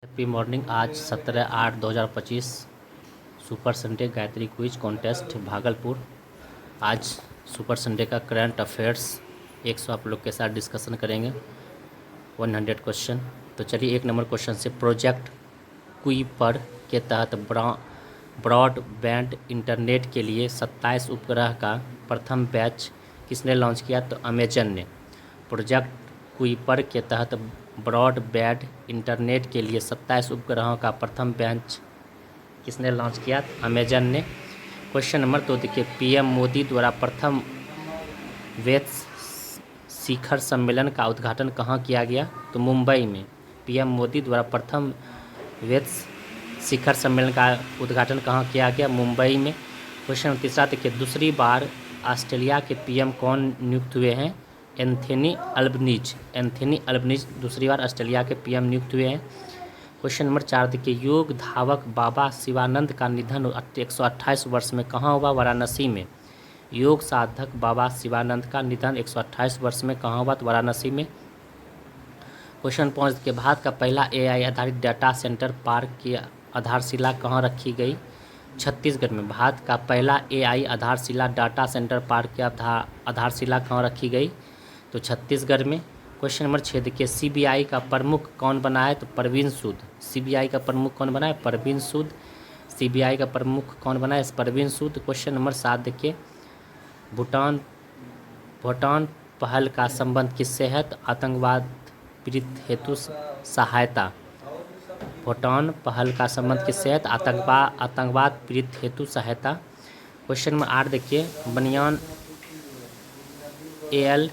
Happy morning. आज 17/8/2025 super Sunday Gayatri quiz contest Bhagalpur. आज super Sunday का करंट अफेयर्स 100 आप लोग के साथ डिस्कशन करेंगे। 100 क्वेश्चन। तो चलिए 1 नंबर क्वेश्चन से, प्रोजेक्ट कुइपर के तहत ब्रॉडबैंड इंटरनेट के लिए 27 उपग्रह का प्रथम बैच किसने लॉन्च किया? तो अमेजन ने। प्रोजेक्ट कुइपर के तहत ब्रॉडबैंड इंटरनेट के लिए 27 उपग्रहों का प्रथम बैच किसने लॉन्च किया? अमेजन ने। क्वेश्चन नंबर 2 देखिए, पीएम मोदी द्वारा प्रथम वेब शिखर सम्मेलन का उद्घाटन कहाँ किया गया? तो मुंबई में। पीएम मोदी द्वारा प्रथम वेब शिखर सम्मेलन का उद्घाटन कहाँ किया गया? मुंबई में। क्वेश्चन नंबर 3 देखिए, दूसरी बार ऑस्ट्रेलिया के पीएम कौन नियुक्त हुए हैं? एंथनी अल्बनीज दूसरी बार ऑस्ट्रेलिया के पीएम नियुक्त हुए हैं। क्वेश्चन नंबर 4 देखिए, योग धावक बाबा शिवानंद का निधन 128 वर्ष में कहाँ हुआ? वाराणसी में। योग साधक बाबा शिवानंद का निधन 128 वर्ष में कहाँ हुआ? तो वाराणसी में। क्वेश्चन 5 देखिए, भारत का पहला एआई आधारित डाटा सेंटर पार्क की आधारशिला कहाँ रखी गई? छत्तीसगढ़ में। भारत का पहला एआई आधारशिला डाटा सेंटर पार्क की आधारशिला कहाँ रखी गई? तो छत्तीसगढ़ में। क्वेश्चन नंबर 6 देखिए, सीबीआई का प्रमुख कौन बना है? तो परवीन सूद। सीबीआई का प्रमुख कौन बना है? परवीन सूद। सीबीआई का प्रमुख कौन बना है? परवीन सूद। क्वेश्चन नंबर 7 देखिए, भूटान पहल का संबंध किससे है? तो आतंकवाद पीड़ित हेतु सहायता। भूटान पहल का संबंध किससे है? तो आतंकवाद पीड़ित हेतु सहायता। क्वेश्चन नंबर 8 देखिए, बनियान एल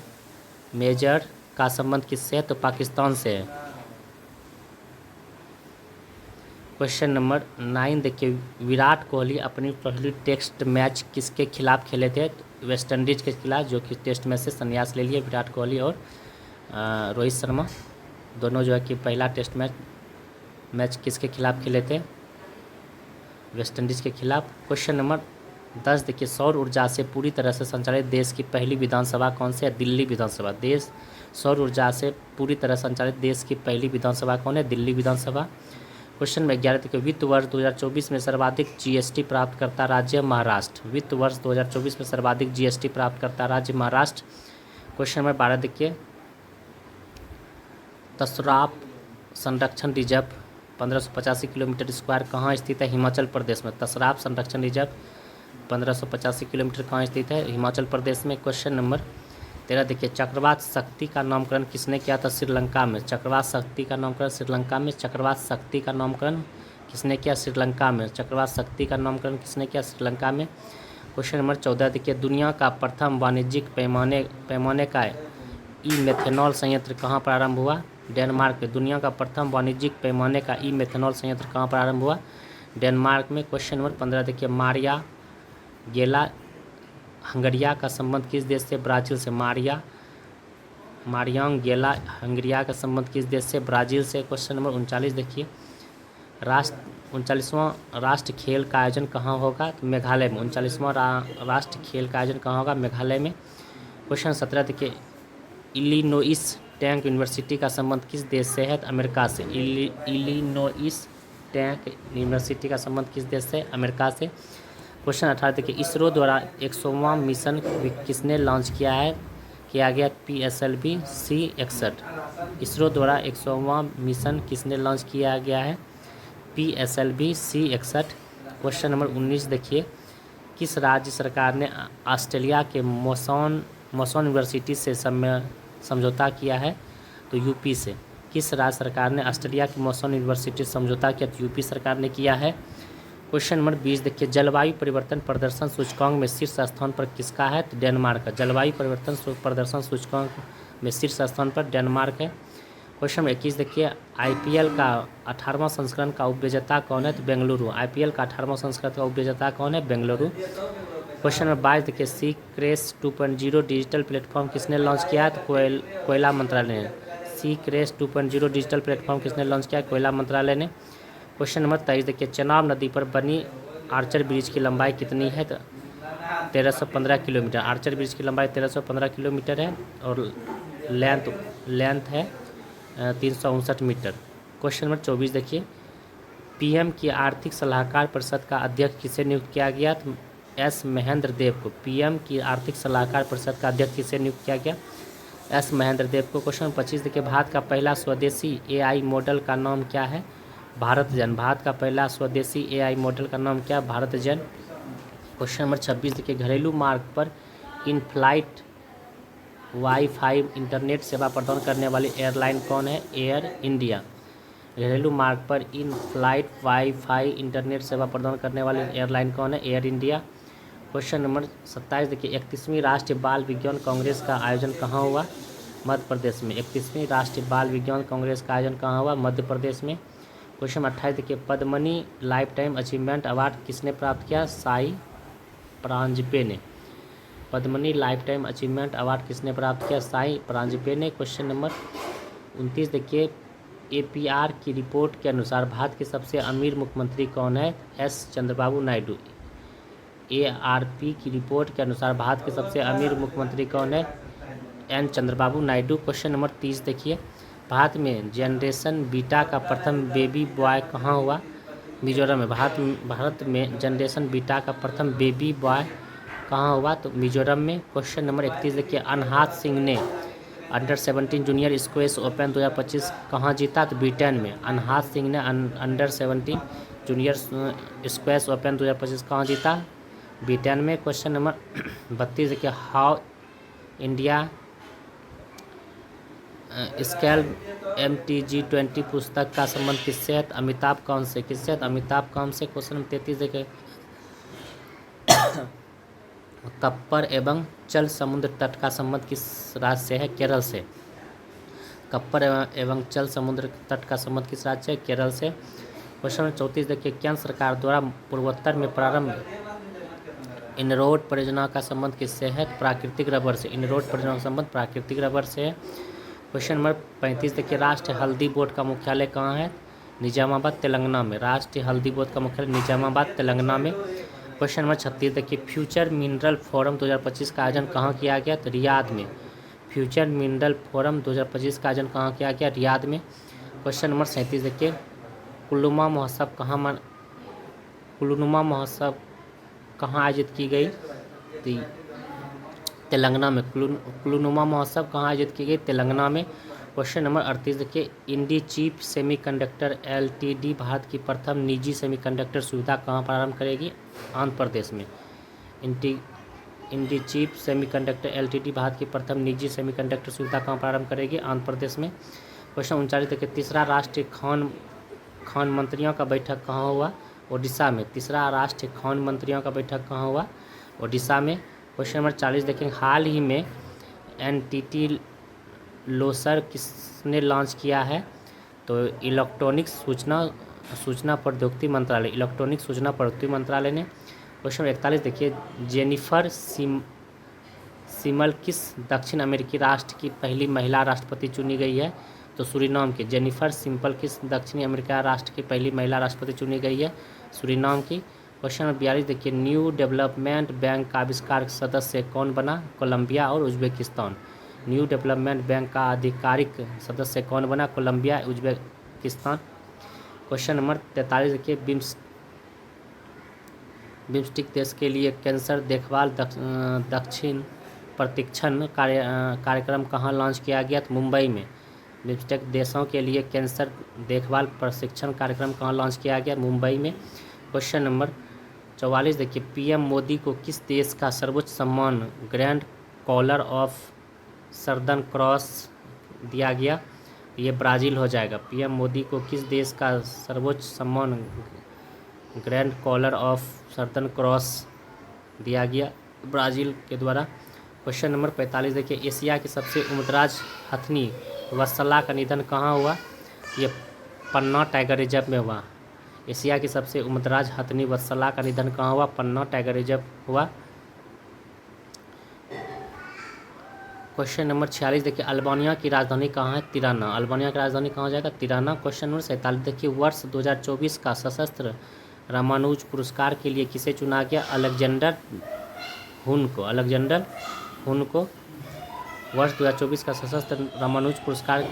मेजर का संबंध किससे है? तो पाकिस्तान से है। क्वेश्चन नंबर 9 देखिए, विराट कोहली अपनी पहली टेस्ट मैच किसके खिलाफ खेले थे? तो वेस्ट इंडीज के खिलाफ, जो कि टेस्ट मैच से संन्यास ले लिए विराट कोहली और रोहित शर्मा दोनों जो है कि पहला टेस्ट मैच किसके खिलाफ खेले थे? वेस्ट इंडीज़ के खिलाफ। क्वेश्चन नंबर 10 देखिए, सौर ऊर्जा से पूरी तरह से संचालित देश की पहली विधानसभा कौन सी है? दिल्ली विधानसभा। सौर ऊर्जा से पूरी तरह संचालित देश की पहली विधानसभा कौन है? दिल्ली विधानसभा। क्वेश्चन नंबर 11 देखिए, वित्त वर्ष 2024 में सर्वाधिक जीएसटी प्राप्त करता राज्य? महाराष्ट्र। वित्त वर्ष 2024 में सर्वाधिक जीएसटी प्राप्त करता राज्य? महाराष्ट्र। क्वेश्चन नंबर 12 देखिए, तसराप संरक्षण रिजर्व 1585 किलोमीटर स्क्वायर कहाँ स्थित है? हिमाचल प्रदेश में। तसराप संरक्षण रिजर्व 1585 किलोमीटर कहाँ स्थित है? हिमाचल प्रदेश में। क्वेश्चन नंबर 13 देखिए, चक्रवात शक्ति का नामकरण किसने किया था? श्रीलंका में। चक्रवात शक्ति का नामकरण श्रीलंका में। चक्रवात शक्ति का नामकरण किसने किया? श्रीलंका में। चक्रवात शक्ति का नामकरण किसने किया? श्रीलंका में। क्वेश्चन नंबर 14 देखिए, दुनिया का प्रथम वाणिज्यिक पैमाने का ई मेथेनॉल संयंत्र कहाँ प्रारंभ हुआ? डेनमार्क में। दुनिया का प्रथम वाणिज्यिक पैमाने का ई मेथेनॉल संयंत्र कहाँ प्रारंभ हुआ? डेनमार्क में। क्वेश्चन नंबर 15 देखिए, मारिया गेला हंगरिया का संबंध किस देश से? ब्राज़ील से। मारियांग गेला हंगरिया का संबंध किस देश से? ब्राज़ील से। क्वेश्चन नंबर 39 देखिए, 39वां राष्ट्रीय खेल का आयोजन कहाँ होगा? तो मेघालय में। 39वां राष्ट्रीय खेल का आयोजन कहाँ होगा? मेघालय में। क्वेश्चन 17 देखिए, इलिनोइस टैंक यूनिवर्सिटी का संबंध किस देश से है? तो अमेरिका से। इलिनोइस टैंक यूनिवर्सिटी का संबंध किस देश से? अमेरिका से। क्वेश्चन 18 देखिए, इसरो द्वारा 100वां मिशन किसने लॉन्च किया गया? PSLV C61। इसरो द्वारा 100वां मिशन किसने लॉन्च किया गया है? PSLV C61। क्वेश्चन नंबर 19 देखिए, किस राज्य सरकार ने ऑस्ट्रेलिया के मॉसन यूनिवर्सिटी से समझौता किया है? तो यूपी से। किस राज्य सरकार ने ऑस्ट्रेलिया की मॉसन यूनिवर्सिटी से समझौता किया? तो यूपी सरकार ने किया है। क्वेश्चन नंबर 20 देखिए, जलवायु परिवर्तन प्रदर्शन सूचकांक में शीर्ष स्थान पर किसका है? तो डेनमार्क का। जलवायु परिवर्तन प्रदर्शन सूचकांक में शीर्ष स्थान पर डेनमार्क है। क्वेश्चन नंबर 21 देखिए, IPL का 18वां संस्करण का उपविजेता कौन है? तो बेंगलुरु। IPL का 18वां संस्करण का उपविजेता कौन है? बेंगलुरु। क्वेश्चन नंबर 22 देखिए, सीक्रेस 2.0 डिजिटल प्लेटफॉर्म किसने लॉन्च किया? तो कोयला मंत्रालय ने। सीक्रेस 2.0 डिजिटल प्लेटफॉर्म किसने लॉन्च किया? कोयला मंत्रालय ने। क्वेश्चन नंबर 23 देखिए, चेनाब नदी पर बनी आर्चर ब्रिज की लंबाई कितनी है? तो 1315 किलोमीटर। आर्चर ब्रिज की लंबाई 1315 किलोमीटर है और लेंथ है 359 मीटर। क्वेश्चन नंबर 24 देखिए, पीएम की आर्थिक सलाहकार परिषद का अध्यक्ष किसे नियुक्त किया गया? तो एस महेंद्र देव को। पीएम की आर्थिक सलाहकार परिषद का अध्यक्ष किसे नियुक्त किया गया? एस महेंद्र देव को। क्वेश्चन 25 देखिए, भारत का पहला स्वदेशी एआई मॉडल का नाम क्या है? भारत जन। भारत का पहला स्वदेशी एआई मॉडल का नाम क्या है? भारत जन। क्वेश्चन नंबर 26 देखिए, घरेलू मार्ग पर इन फ्लाइट वाईफाई इंटरनेट सेवा प्रदान करने वाली एयरलाइन कौन है? Air India. घरेलू मार्ग पर इन फ्लाइट वाईफाई इंटरनेट सेवा प्रदान करने वाली एयरलाइन कौन है? Air India. क्वेश्चन नंबर 27 देखिए, 31वीं राष्ट्रीय बाल विज्ञान कांग्रेस का आयोजन कहाँ हुआ? मध्य प्रदेश में। 31वीं राष्ट्रीय बाल विज्ञान कांग्रेस का आयोजन कहाँ हुआ? मध्य प्रदेश में। क्वेश्चन नंबर 28 देखिए, Padmini life time achievement award किसने प्राप्त किया? साई परांजपे ने। Padmini life time achievement award किसने प्राप्त किया? साई परांजपे ने। क्वेश्चन नंबर 29 देखिए, एपीआर की रिपोर्ट के अनुसार भारत के सबसे अमीर मुख्यमंत्री कौन है? एस चंद्रबाबू नायडू। एआरपी की रिपोर्ट के अनुसार भारत के सबसे अमीर मुख्यमंत्री कौन है? N Chandrababu Naidu. Question number 30 देखिए, भारत में जनरेशन बीटा का प्रथम बेबी बॉय कहाँ हुआ? मिजोरम में। भारत में जनरेशन बीटा का प्रथम बेबी बॉय कहाँ हुआ? तो मिजोरम में। क्वेश्चन नंबर 31 देखिए, अनहात सिंह ने अंडर 17 जूनियर स्क्वैश ओपन 2025 कहाँ जीता? तो ब्रिटेन में। अनहात सिंह ने अंडर 17 जूनियर स्क्वैश ओपन 2025 कहाँ जीता? ब्रिटेन में। क्वेश्चन नंबर 32 देखिए, हाउ इंडिया स्केल MTG20 पुस्तक का संबंध किससे है? अमिताभ कांत से। किससे? अमिताभ कांत से। क्वेश्चन नंबर 33 देखिए, कप्पर एवं चल समुद्र तट का संबंध किस राज्य से है? केरल से। कप्पर एवं चल समुद्र तट का संबंध किस राज्य से? केरल से। क्वेश्चन नंबर 34 देखिए, केंद्र सरकार द्वारा पूर्वोत्तर में प्रारंभ इनरोड परियोजना का संबंध किससे है? प्राकृतिक रबर से। इनरोड परियोजना का संबंध प्राकृतिक रबर से है। क्वेश्चन नंबर 35 देखिए, राष्ट्रीय हल्दी बोर्ड का मुख्यालय कहाँ है? निजामाबाद तेलंगाना में। राष्ट्रीय हल्दी बोर्ड का मुख्यालय निजामाबाद तेलंगाना में। क्वेश्चन नंबर 36 देखिए, फ्यूचर मिनरल फोरम 2025 का आयोजन कहाँ किया गया? तो रियाद में। फ्यूचर मिनरल फोरम 2025 का आयोजन कहाँ किया गया? रियाद में। क्वेश्चन नंबर 37 देखिए, कुल्लूमा महोत्सव कहाँ आयोजित की गई? तो तेलंगाना में। कुल्लूनुमा महोत्सव कहाँ आयोजित की गई? तेलंगाना में। क्वेश्चन नंबर 38 देखिए, इंडी चीप सेमीकंडक्टर LTD भारत की प्रथम निजी सेमीकंडक्टर सुविधा कहाँ प्रारंभ करेगी? आंध्र प्रदेश में। इंडी चीप सेमीकंडक्टर LTD भारत की प्रथम निजी सेमीकंडक्टर सुविधा कहाँ प्रारंभ करेगी? आंध्र प्रदेश में। क्वेश्चन 39 देखिए, तीसरा राष्ट्रीय खान मंत्रियों का बैठक कहाँ हुआ? ओडिशा में। तीसरा राष्ट्रीय खान मंत्रियों का बैठक कहाँ हुआ? ओडिशा में। क्वेश्चन नंबर 40 देखेंगे, हाल ही में NTT लोसर किसने लॉन्च किया है? तो इलेक्ट्रॉनिक सूचना प्रौद्योगिकी मंत्रालय। इलेक्ट्रॉनिक सूचना प्रौद्योगिकी मंत्रालय ने। क्वेश्चन 41 देखिए, जेनिफर सिमल किस दक्षिण अमेरिकी राष्ट्र की पहली महिला राष्ट्रपति चुनी गई है? तो सूरीनाम की। जेनिफर सिंपल किस दक्षिणी अमेरिका राष्ट्र की पहली महिला राष्ट्रपति चुनी गई है? सूरीनाम की। क्वेश्चन नंबर 42 देखिए, न्यू डेवलपमेंट बैंक का आविष्कार सदस्य कौन बना? कोलंबिया और उज्बेकिस्तान। न्यू डेवलपमेंट बैंक का आधिकारिक सदस्य कौन बना? Colombia, Uzbekistan. क्वेश्चन नंबर 43 देखिए, बिम्स्टिक देश के लिए कैंसर देखभाल दक्षिण प्रशिक्षण कार्यक्रम कहाँ लॉन्च किया गया? तो मुंबई में। बिम्स्टेक देशों के लिए कैंसर देखभाल प्रशिक्षण कार्यक्रम कहाँ लॉन्च किया गया? मुंबई में। क्वेश्चन नंबर 44 देखिए, PM मोदी को किस देश का सर्वोच्च सम्मान Grand Collar of Southern Cross दिया गया? ये ब्राज़ील हो जाएगा। PM मोदी को किस देश का सर्वोच्च सम्मान Grand Collar of Southern Cross दिया गया? ब्राज़ील के द्वारा। क्वेश्चन नंबर 45 देखिए, एशिया की सबसे उम्रदराज हथनी वत्सला का निधन कहाँ हुआ? ये पन्ना टाइगर रिजर्व में हुआ। एशिया की सबसे उम्रदराज हथनी वत्सला का निधन कहाँ हुआ? पन्ना टाइगर रिजर्व हुआ। क्वेश्चन नंबर 46 देखिए, अल्बानिया की राजधानी कहाँ है? तिराना। अल्बानिया की राजधानी कहाँ हो जाएगा? तिराना। क्वेश्चन नंबर 47 देखिए, वर्ष 2024 का सशस्त्र रामानुज पुरस्कार के लिए किसे चुना गया? अलेक्जेंडर हुन को। वर्ष 2024 का सशस्त्र रामानुज पुरस्कार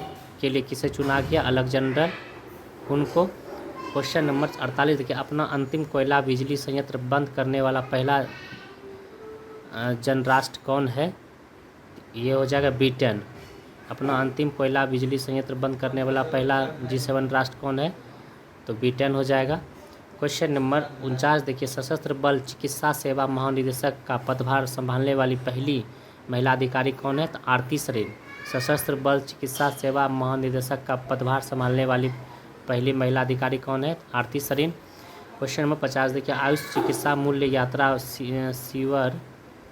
के लिए किसे चुना गया? अलेक्जेंडर उनको। क्वेश्चन नंबर 48 देखिए, अपना अंतिम कोयला बिजली संयंत्र बंद करने वाला पहला जनराष्ट्र कौन है? ये हो जाएगा ब्रिटेन। अपना अंतिम कोयला बिजली संयंत्र बंद करने वाला पहला G7 राष्ट्र कौन है? तो ब्रिटेन हो जाएगा। क्वेश्चन नंबर 49 देखिए, सशस्त्र बल चिकित्सा सेवा महानिदेशक का पदभार संभालने वाली पहली महिला अधिकारी कौन है? तो आरती सरीन। सशस्त्र बल चिकित्सा सेवा महानिदेशक का पदभार संभालने वाली पहली महिला अधिकारी कौन है? आरती सरीन। क्वेश्चन नंबर 50 देखिए, आयुष चिकित्सा मूल्य यात्रा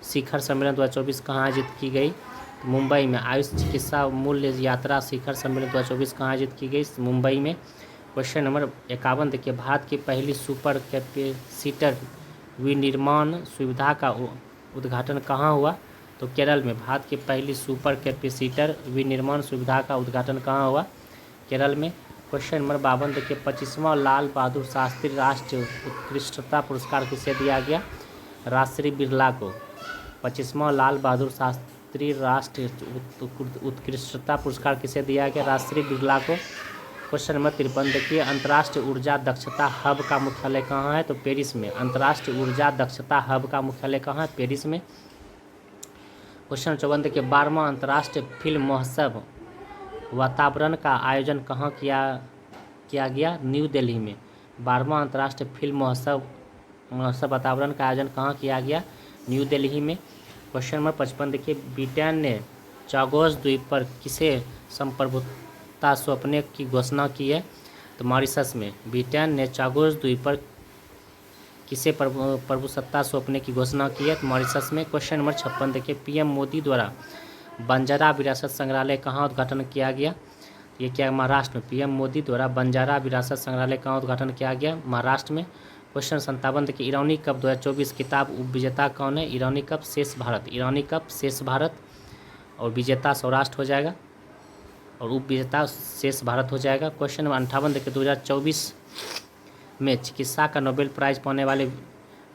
शिखर सम्मेलन 2024 कहाँ आयोजित की गई? तो मुंबई में। आयुष चिकित्सा मूल्य यात्रा शिखर सम्मेलन 2024 कहाँ आयोजित की गई? मुंबई में। क्वेश्चन नंबर 51 देखिए, भारत की पहली सुपर कैपेसिटर विनिर्माण सुविधा का उद्घाटन कहाँ हुआ? तो केरल में। भारत की पहली सुपर कैपेसिटर विनिर्माण सुविधा का उद्घाटन कहाँ हुआ? केरल में। क्वेश्चन नंबर 52 देखिए, 25वां लाल बहादुर शास्त्री राष्ट्रीय उत्कृष्टता पुरस्कार किसे दिया गया? राजश्री बिरला को। 25वां लाल बहादुर शास्त्री राष्ट्रीय उत्कृष्टता पुरस्कार किसे दिया गया? राजश्री बिरला को। क्वेश्चन नंबर 53 देखिए, अंतर्राष्ट्रीय ऊर्जा दक्षता हब का मुख्यालय कहाँ है? तो पेरिस में। अंतर्राष्ट्रीय ऊर्जा दक्षता हब का मुख्यालय कहाँ है? पेरिस में। क्वेश्चन 54 देखिए, 12वां अंतर्राष्ट्रीय फिल्म महोत्सव वातावरण का आयोजन कहाँ किया गया? न्यू दिल्ली में। 12वां अंतर्राष्ट्रीय फिल्म महोत्सव वातावरण का आयोजन कहाँ किया गया? न्यू दिल्ली में। क्वेश्चन नंबर 55 देखिए, ब्रिटेन ने चागोस द्वीप पर किसे संप्रभुता सौंपने की घोषणा की है? तो मॉरिशस में। ब्रिटेन ने चागोस द्वीप पर किसे प्रभुसत्ता सौंपने की घोषणा की है? तो मॉरिशस में। क्वेश्चन नंबर 56 देखिए, पीएम मोदी द्वारा बंजारा विरासत संग्रहालय कहाँ उद्घाटन किया गया? ये क्या? महाराष्ट्र में। पीएम मोदी द्वारा बंजारा विरासत संग्रहालय कहाँ उद्घाटन किया गया? महाराष्ट्र में। क्वेश्चन 57 देखिए, ईरानी कप 2024 किताब उपविजेता कौन है? ईरानी कप शेष भारत। ईरानी कप शेष भारत। और विजेता सौराष्ट्र हो जाएगा और उपविजेता शेष भारत हो जाएगा। क्वेश्चन नंबर 58 देखिए, 2024 में चिकित्सा का नोबेल प्राइज पाने वाले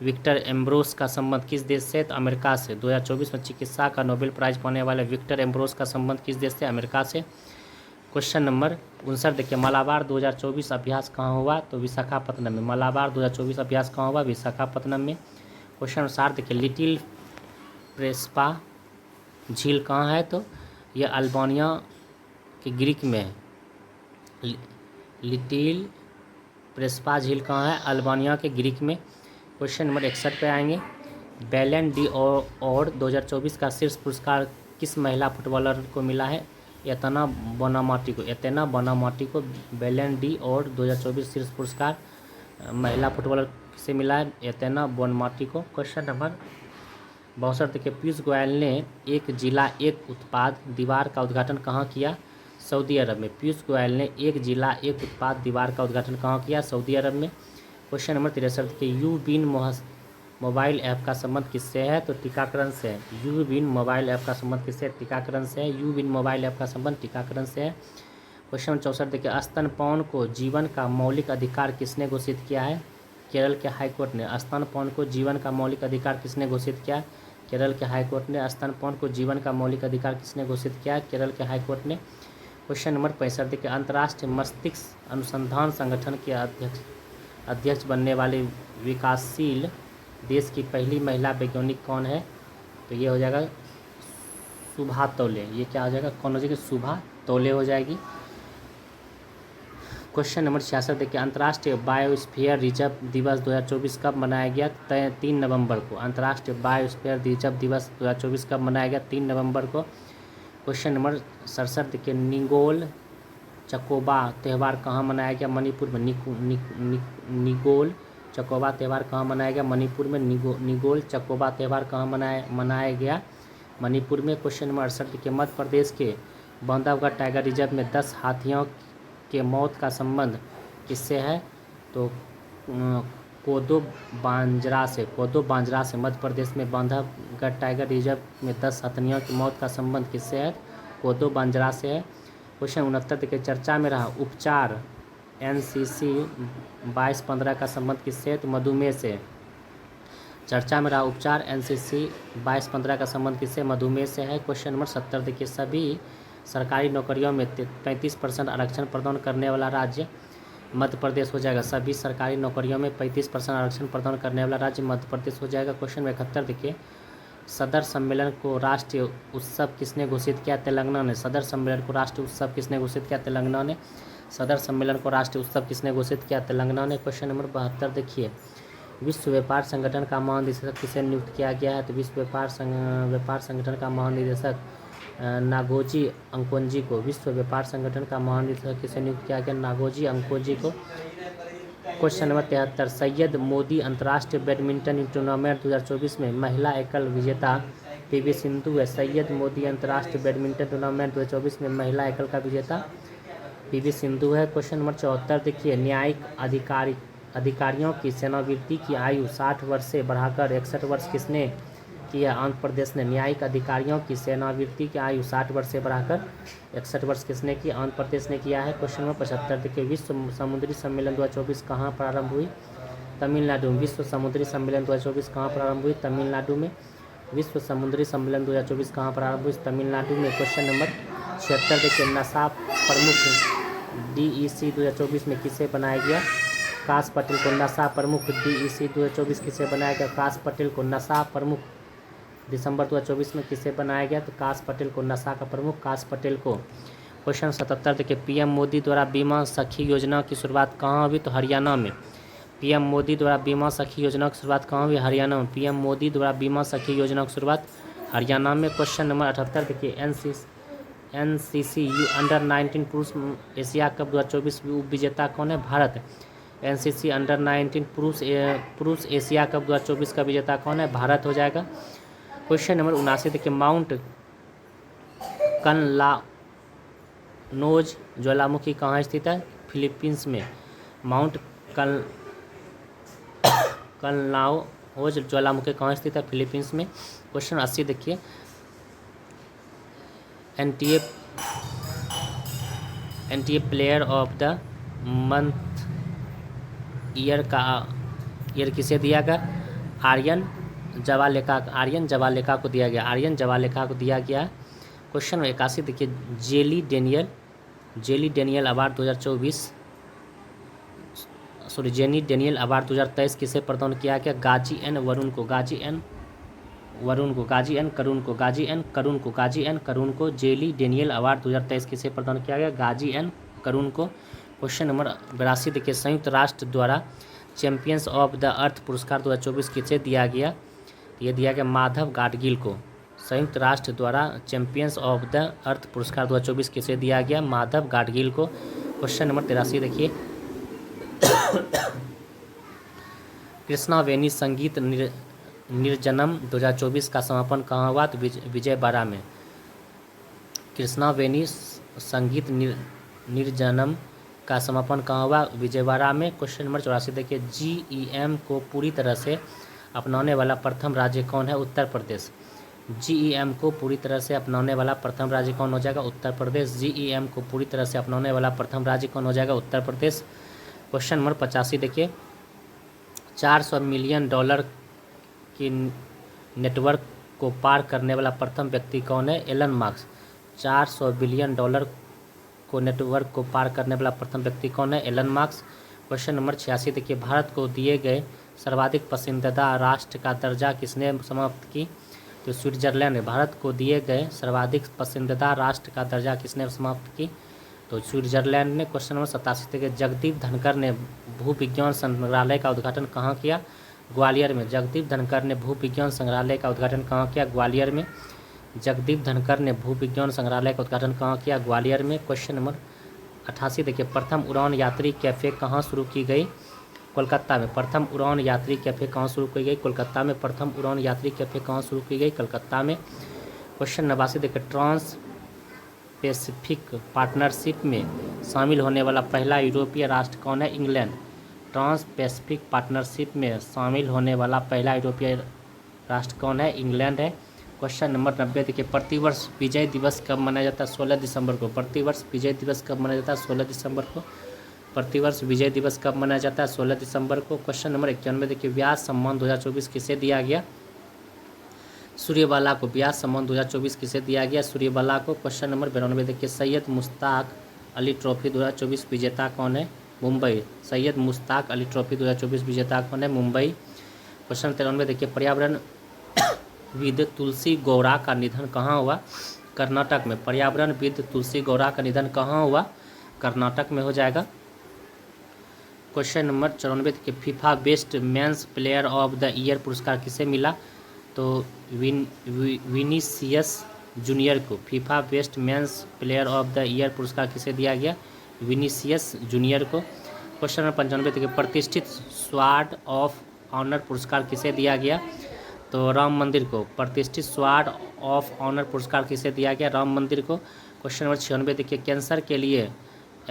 विक्टर एम्ब्रोस का संबंध किस देश से? तो अमेरिका से। 2024 में चिकित्सा का नोबेल प्राइज पाने वाले विक्टर एम्ब्रोस का संबंध किस देश से? अमेरिका से। क्वेश्चन नंबर 59 देखिए, मलाबार 2024 अभ्यास कहाँ हुआ? तो विशाखापत्तनम में। मलाबार 2024 अभ्यास कहाँ हुआ? विशाखापत्तनम में। क्वेश्चन नंबर 60 देखिए, लिटिल प्रेस्पा झील कहाँ है? तो यह अल्बानिया के ग्रीक में है। लिटिल प्रेस्पा झील कहाँ है? अल्बानिया के ग्रीक में। क्वेश्चन नंबर 61 पे आएंगे, बैलन डी और 2024 का शीर्ष पुरस्कार किस महिला फुटबॉलर को मिला है? एतना बोनामाटी को। एतना बोनामाटी को बैलन डी और 2024 शीर्ष पुरस्कार महिला फुटबॉलर से मिला है? एतना बोनामाटी को। क्वेश्चन नंबर 62 देखिए, पीयूष गोयल ने एक जिला एक उत्पाद दीवार का उद्घाटन कहाँ किया? सऊदी अरब में। पीयूष गोयल ने एक जिला एक उत्पाद दीवार का उद्घाटन कहाँ किया? सऊदी अरब में। क्वेश्चन नंबर 63 देखिए, यू बिन मोबाइल ऐप का संबंध किससे है? तो टीकाकरण से है। यू बिन मोबाइल ऐप का संबंध किससे? टीकाकरण से है। यू बिन मोबाइल ऐप का संबंध टीकाकरण से है। क्वेश्चन नंबर 64 देखिए, स्तनपान को जीवन का मौलिक अधिकार किसने घोषित किया है? केरल के हाईकोर्ट ने। स्तनपान को जीवन का मौलिक अधिकार किसने घोषित किया? केरल के हाईकोर्ट ने। स्तनपान को जीवन का मौलिक अधिकार किसने घोषित किया? केरल के हाईकोर्ट ने। क्वेश्चन नंबर 65 देखिए, अंतर्राष्ट्रीय मस्तिष्क अनुसंधान संगठन के अध्यक्ष बनने वाले विकासशील देश की पहली महिला वैज्ञानिक कौन है? तो ये हो जाएगा सुभा तौले। ये क्या हो जाएगा? कौन हो जाएगी? सुभा तौले हो जाएगी। क्वेश्चन नंबर 66 देखिए, अंतर्राष्ट्रीय बायोस्फीयर रिजर्व दिवस 2024 कब मनाया गया? 3 नवंबर को। अंतर्राष्ट्रीय बायोस्फीयर रिजर्व दिवस 2024 कब मनाया गया? 3 नवंबर को। क्वेश्चन नंबर 67 देखिए, निगोल चकोबा त्यौहार कहाँ मनाया गया? मणिपुर में। निगोल चकोबा त्यौहार कहाँ मनाया गया? मणिपुर में। निगोल चकोबा त्यौहार कहाँ मनाया गया? मणिपुर में। क्वेश्चन नंबर 68 देखिए, मध्य प्रदेश के बांधवगढ़ टाइगर रिजर्व में 10 हाथियों के मौत का संबंध किससे है? तो कोदो बांजरा से। कोदो बांजरा से। मध्य प्रदेश में बांधवगढ़ टाइगर रिजर्व में 10 हाथियों की मौत का संबंध किससे है? कोदो बांजरा से है। क्वेश्चन 69 देखिए, चर्चा में रहा उपचार NCC 2215 का संबंध किससे है? तो मधुमेह से। चर्चा में रहा उपचार NCC 2215 का संबंध किससे? मधुमेह से है। क्वेश्चन नंबर 70 देखिए, सभी सरकारी नौकरियों में 35% आरक्षण प्रदान करने वाला राज्य मध्य प्रदेश हो जाएगा। सभी सरकारी नौकरियों में 35% आरक्षण प्रदान करने वाला राज्य मध्य प्रदेश हो जाएगा। क्वेश्चन 71 देखिए, सदर सम्मेलन को राष्ट्रीय उत्सव किसने घोषित किया? तेलंगाना ने। सदर सम्मेलन को राष्ट्रीय उत्सव किसने घोषित किया? तेलंगाना ने। सदर सम्मेलन को राष्ट्रीय उत्सव किसने घोषित किया? तेलंगाना ने। क्वेश्चन नंबर 72 देखिए, विश्व व्यापार संगठन का महानिदेशक किसे नियुक्त किया गया है? तो विश्व व्यापार संगठन का महानिदेशक नागोजी अंकोजी को। विश्व व्यापार संगठन का महानिदेशक किसे नियुक्त किया गया? नागोजी अंकोजी को। क्वेश्चन नंबर 73, सैयद मोदी अंतर्राष्ट्रीय बैडमिंटन टूर्नामेंट 2024 में महिला एकल विजेता पीवी सिंधु है। सैयद मोदी अंतर्राष्ट्रीय बैडमिंटन टूर्नामेंट 2024 में महिला एकल का विजेता पीवी सिंधु है। क्वेश्चन नंबर 74 देखिए, न्यायिक अधिकारियों की सेवानिवृत्ति की आयु 60 वर्ष से बढ़ाकर 61 वर्ष किसने की है? आंध्र प्रदेश ने। न्यायिक अधिकारियों की सेवानिवृत्ति की आयु 60 वर्ष से बढ़ाकर 61 वर्ष किसने की? आंध्र प्रदेश ने किया है। क्वेश्चन नंबर 75 देखिए, विश्व समुद्री सम्मेलन 2024 कहाँ प्रारंभ हुई? तमिलनाडु में। विश्व समुद्री सम्मेलन 2024 कहाँ प्रारंभ हुई? तमिलनाडु में। विश्व समुद्री सम्मेलन 2024 कहाँ प्रारंभ हुई? तमिलनाडु में। क्वेश्चन नंबर 76 देखिए, नशा प्रमुख DEC 2024 में किसे बनाया गया? काश पटेल को। नशा प्रमुख DEC 2024 किसे बनाया गया? काश पटेल को। नशा प्रमुख दिसंबर 2024 में किसे बनाया गया? तो काश पटेल को। नशा का प्रमुख काश पटेल को। क्वेश्चन 77 देखिए, पीएम मोदी द्वारा बीमा सखी योजना की शुरुआत कहाँ हुई? तो हरियाणा में। पीएम मोदी द्वारा बीमा सखी योजना की शुरुआत कहाँ हुई? हरियाणा में। पीएम मोदी द्वारा बीमा सखी योजना की शुरुआत हरियाणा में। क्वेश्चन नंबर 78 देखिए, NCC अंडर-19 पुरुष एशिया कप 2024 उप विजेता कौन है? भारत। NCC अंडर-19 पुरुष एशिया कप 2024 का विजेता कौन है? भारत हो जाएगा। क्वेश्चन नंबर 79 देखिए, माउंट कनलानोज ज्वालामुखी कहाँ स्थित है? फिलीपींस में। माउंट कनलानोज ज्वालामुखी कहाँ स्थित है? फिलीपींस में। क्वेश्चन 80 देखिए, NTA player of the month year किसे दिया गया? आर्यन जवालेका को दिया गया। क्वेश्चन 81 देखिए, jelly Daniel award 2024 jenny Daniel award 2023 किसे प्रदान किया गया? गाजी एन करुण को। जेली डेनियल अवार्ड 2023 किसे प्रदान किया गया? गाजी एन करुण को। क्वेश्चन नंबर 82 देखिए, संयुक्त राष्ट्र द्वारा चैंपियंस ऑफ द अर्थ पुरस्कार 2024 किसे दिया गया? ये दिया गया माधव गाडगिल को। संयुक्त राष्ट्र द्वारा चैंपियंस ऑफ द अर्थ पुरस्कार 2024 किसे दिया गया? माधव गाडगिल को। क्वेश्चन नंबर 83 देखिए, कृष्णावेनी संगीत निर्जनम 2024 का समापन कहाँ हुआ? तो विजयवाड़ा में। कृष्णावेनी संगीत निर्जनम का समापन कहाँ हुआ? विजयवाड़ा में। क्वेश्चन नंबर 84 देखिए, GEM को पूरी तरह से अपनाने वाला प्रथम राज्य कौन है? उत्तर प्रदेश। GEM को पूरी तरह से अपनाने वाला प्रथम राज्य कौन हो जाएगा? उत्तर प्रदेश। GEM को पूरी तरह से अपनाने वाला प्रथम राज्य कौन हो जाएगा? उत्तर प्रदेश। क्वेश्चन नंबर 85 देखिए, $400 मिलियन की नेटवर्क को पार करने वाला प्रथम व्यक्ति कौन है? Elon Musk. $400 बिलियन को नेटवर्क को पार करने वाला प्रथम व्यक्ति कौन है? Elon marks. क्वेश्चन नंबर 86 देखिए, भारत को दिए गए सर्वाधिक पसंदीदा राष्ट्र का दर्जा किसने समाप्त की? तो स्विट्जरलैंड। भारत को दिए गए सर्वाधिक पसंदीदा राष्ट्र का दर्जा किसने समाप्त की? तो स्विट्जरलैंड ने। क्वेश्चन नंबर 87 देखिए, जगदीप धनखड़ ने भूविज्ञान संग्रहालय का उद्घाटन कहाँ किया? ग्वालियर में। जगदीप धनखड़ ने भूविज्ञान संग्रहालय का उद्घाटन कहाँ किया? ग्वालियर में। जगदीप धनखड़ ने भूविज्ञान संग्रहालय का उद्घाटन कहाँ किया? ग्वालियर में। क्वेश्चन नंबर 88 देखिए, प्रथम उड़ान यात्री कैफ़े कहाँ शुरू की गई? कोलकाता में। प्रथम उड़ान यात्री कैफ़े कहाँ शुरू की गई? कोलकाता में। प्रथम उड़ान यात्री कैफ़े कहाँ शुरू की गई? कोलकाता में। क्वेश्चन 89 देखिए, ट्रांस पैसिफिक पार्टनरशिप में शामिल होने वाला पहला यूरोपीय राष्ट्र कौन है? इंग्लैंड। ट्रांस पैसिफिक पार्टनरशिप में शामिल होने वाला पहला यूरोपीय राष्ट्र कौन है? इंग्लैंड है। क्वेश्चन नंबर 90 देखिए, प्रतिवर्ष विजय दिवस कब मनाया जाता है? 16 दिसंबर को। प्रतिवर्ष विजय दिवस कब मनाया जाता है? 16 दिसंबर को। प्रतिवर्ष विजय दिवस कब मनाया जाता है? 16 दिसंबर को। क्वेश्चन नंबर 91 देखिए, व्यास सम्मान 2024 किसे दिया गया? सूर्यबाला को। व्यास सम्मान 2024 किसे दिया गया? सूर्यबाला को। क्वेश्चन नंबर 92 देखिए, सैयद मुश्ताक अली ट्रॉफी 2024 विजेता कौन है? मुंबई। सैयद मुश्ताक अली ट्रॉफी 2024 विजेता कौन है? मुंबई। क्वेश्चन 93 देखिए, पर्यावरण विद तुलसी गौड़ा का निधन कहाँ हुआ? कर्नाटक में। पर्यावरण विद तुलसी गौड़ा का निधन कहाँ हुआ? कर्नाटक में हो जाएगा। क्वेश्चन नंबर 94 देखिए, FIFA best men's player of the year पुरस्कार किसे मिला? तो विनीसियस जूनियर को। FIFA best men's player of the year पुरस्कार किसे दिया गया? विनीसियस जूनियर को। क्वेश्चन नंबर 95 देखिए, प्रतिष्ठित स्वार्ड ऑफ ऑनर पुरस्कार किसे दिया गया? तो राम मंदिर को। प्रतिष्ठित स्वार्ड ऑफ ऑनर पुरस्कार किसे दिया गया? राम मंदिर को। क्वेश्चन नंबर 96 देखिए, कैंसर के लिए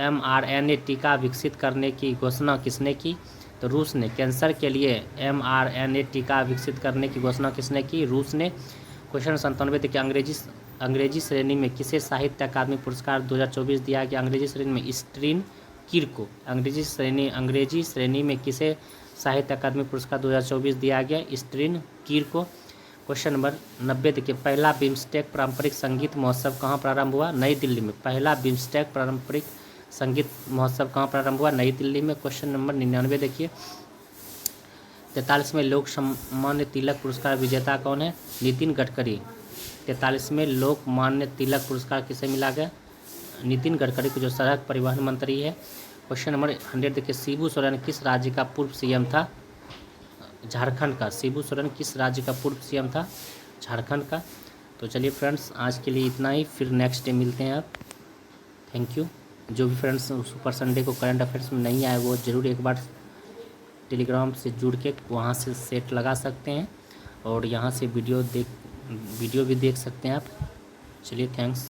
mRNA टीका विकसित करने की घोषणा किसने की? तो रूस ने। कैंसर के लिए mRNA टीका विकसित करने की घोषणा किसने की? रूस ने। क्वेश्चन 97 देखिए, अंग्रेजी श्रेणी में किसे साहित्य अकादमी पुरस्कार 2024 दिया गया? अंग्रेजी श्रेणी में स्ट्रीन कीर को। अंग्रेजी श्रेणी में किसे साहित्य अकादमी पुरस्कार 2024 दिया गया? स्ट्रीन कीर को। क्वेश्चन नंबर 90 देखिए, पहला बिम्स्टेक पारंपरिक संगीत महोत्सव कहाँ प्रारंभ हुआ? नई दिल्ली में। पहला बिम्स्टेक पारंपरिक संगीत महोत्सव कहाँ प्रारंभ हुआ? नई दिल्ली में। क्वेश्चन नंबर 99 देखिए, 43वें लोक मान्य तिलक पुरस्कार विजेता कौन है? नितिन गडकरी। 43वें लोकमान्य तिलक पुरस्कार किसे मिला गया? नितिन गडकरी को, जो सड़क परिवहन मंत्री है। क्वेश्चन नंबर 100 देखिए, शिबू सोरेन किस राज्य का पूर्व सीएम था? झारखंड का। शिबू सोरेन किस राज्य का पूर्व सीएम था? झारखंड का। तो चलिए फ्रेंड्स, आज के लिए इतना ही, फिर नेक्स्ट डे मिलते हैं आप। Thank you. जो भी फ्रेंड्स सुपर संडे को करंट अफेयर्स में नहीं आए वो ज़रूर एक बार टेलीग्राम से जुड़ के वहाँ से सेट लगा सकते हैं और यहाँ से वीडियो भी देख सकते हैं आप। चलिए, थैंक्स।